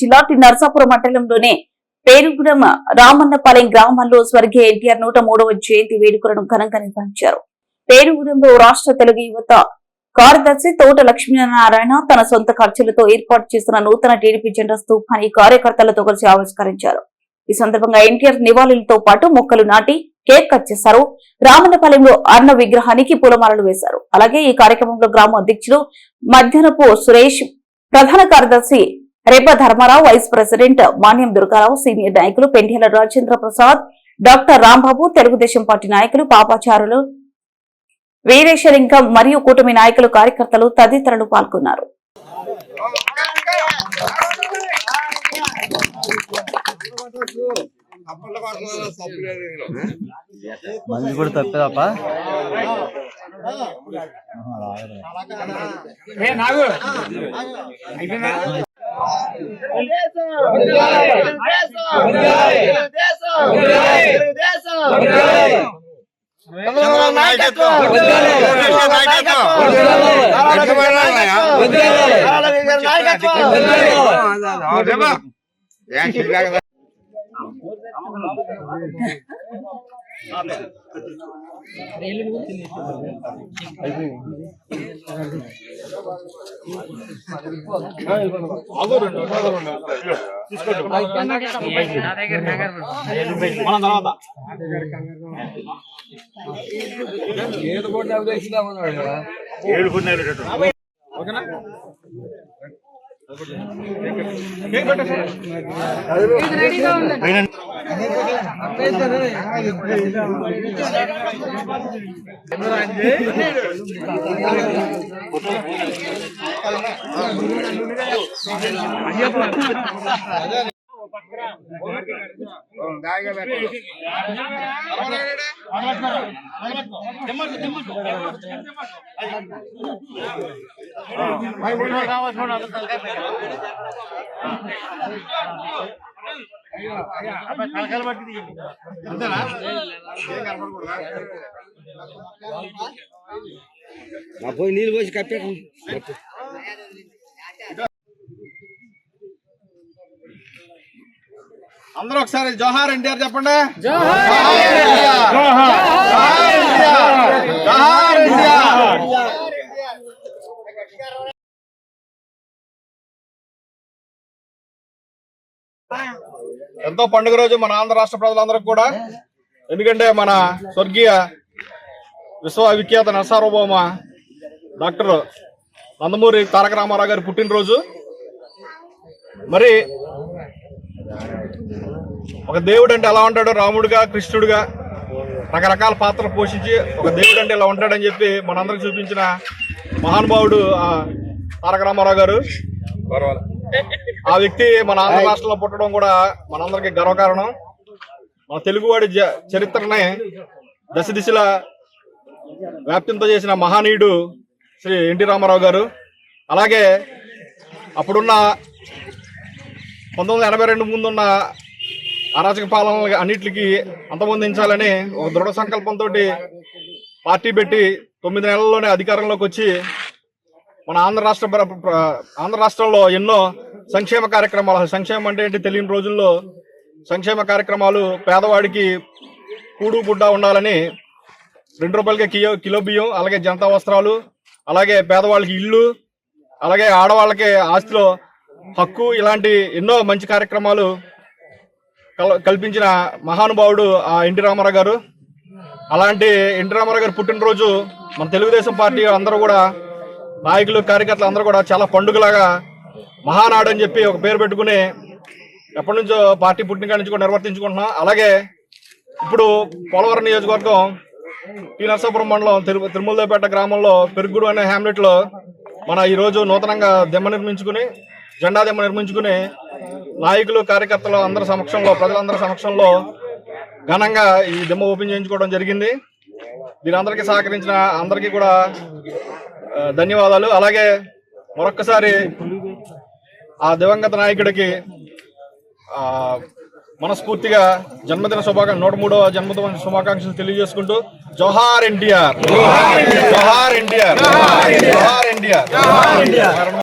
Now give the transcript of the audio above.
జిల్లా నర్సాపురం మండలంలోని పేరుగుడం రామన్నపాలెం గ్రామంలో స్వర్గీయ ఎన్టీఆర్ 103వ జయంతి వేడుకలను ఘనంగా నిర్వహించారు. పేరుగుడంలో రాష్ట్ర తెలుగు యువత కార్యదర్శి తోట లక్ష్మీనారాయణ తన సొంత ఖర్చులతో ఏర్పాటు చేసిన నూతన టీడీపీ జెండా స్తూపాన్ని కార్యకర్తలతో కలిసి ఆవిష్కరించారు. ఈ సందర్భంగా ఎన్టీఆర్ నివాళులతో పాటు మొక్కలు నాటి కేక్ కట్ చేశారు. రామన్నపాలెంలో అన్న విగ్రహానికి పూలమాలలు వేశారు. అలాగే ఈ కార్యక్రమంలో గ్రామ అధ్యక్షుడు మధ్యాహ్నపు సురేష్, ప్రధాన కార్యదర్శి Rebba Dharmarao, vice president Manyam Durgarao, senior నాయకులు పెండ్యాల రాజేంద్ర ప్రసాద్, డాక్టర్ రాంబాబు, తెలుగుదేశం పార్టీ నాయకులు పాపాచారులు, వీరేశలింగం మరియు కూటమి నాయకులు, కార్యకర్తలు తదితరులు పాల్గొన్నారు. పోయి నీళ్ళు పోసి కప్పారు. అందరూ ఒకసారి జోహార్ ఎన్టీఆర్ చెప్పండి. ఎంతో పండుగ రోజు మన ఆంధ్ర రాష్ట్ర ప్రజలందరికీ కూడా. ఎందుకంటే మన స్వర్గీయ విశ్వవిఖ్యాత నరసార్వభౌమ డాక్టర్ నందమూరి తారక రామారావు గారి పుట్టినరోజు. మరి ఒక దేవుడు అంటే ఎలా ఉంటాడో, రాముడుగా కృష్ణుడుగా రకరకాల పాత్రలు పోషించి ఒక దేవుడు అంటే ఇలా ఉంటాడని చెప్పి మనందరికి చూపించిన మహానుభావుడు తారక రామారావు గారు. ఆ వ్యక్తి మన ఆంధ్ర రాష్ట్రంలో పుట్టడం కూడా మనందరికి గర్వకారణం. మన తెలుగువాడి చరిత్రనే దశ దిశల వ్యాప్తింతో చేసిన మహానీయుడు శ్రీ ఎన్టీ రామారావు గారు. అలాగే అప్పుడున్న 1982 ముందున్న అరాచక పాలన అన్నిటికీ అంతమొందించాలని ఒక దృఢ సంకల్పంతో పార్టీ పెట్టి 9 నెలల్లోనే అధికారంలోకి వచ్చి మన ఆంధ్ర రాష్ట్రంలో ఎన్నో సంక్షేమ కార్యక్రమాలు, సంక్షేమం అంటే ఏంటి తెలియని రోజుల్లో సంక్షేమ కార్యక్రమాలు, పేదవాడికి కూడు గుడ్డ ఉండాలని 2 రూపాయలకి కిలో బియ్యం, అలాగే జనతా వస్త్రాలు, అలాగే పేదవాళ్ళకి ఇల్లు, అలాగే ఆడవాళ్ళకి ఆస్తిలో హక్కు, ఇలాంటి ఎన్నో మంచి కార్యక్రమాలు కల్పించిన మహానుభావుడు ఎన్టీ రామారావు గారు. అలాంటి ఎన్టీ రామారావు గారు పుట్టినరోజు మన తెలుగుదేశం పార్టీ అందరూ కూడా, నాయకులు, కార్యకర్తలు అందరూ కూడా చాలా పండుగలాగా మహానాడు అని చెప్పి ఒక పేరు పెట్టుకుని ఎప్పటి నుంచో పార్టీ పుట్టిన కాడి నుంచి కూడా నిర్వర్తించుకుంటున్నాం. అలాగే ఇప్పుడు పోలవరం నియోజకవర్గం టి నరసాపురం మండలం తిరుమలదేపేట గ్రామంలో పెరుగుడు అనే హ్యామ్లెట్ లో మన ఈరోజు నూతనంగా జెండా దెమ్మ నిర్మించుకుని నాయకులు, కార్యకర్తలు అందరి సమక్షంలో, ప్రజలందరి సమక్షంలో ఘనంగా ఈ దెమ్మ ఓపెన్ చేయించుకోవడం జరిగింది. దీనందరికీ సహకరించిన అందరికీ కూడా ధన్యవాదాలు. అలాగే మరొక్కసారి ఆ దివంగత నాయకుడికి మనస్ఫూర్తిగా 103వ జన్మదిన శుభాకాంక్షలు తెలియజేసుకుంటూ జోహార్ ఎన్టీఆర్, జోహార్ ఎన్టీఆర్, జోహార్ ఎన్టీఆర్.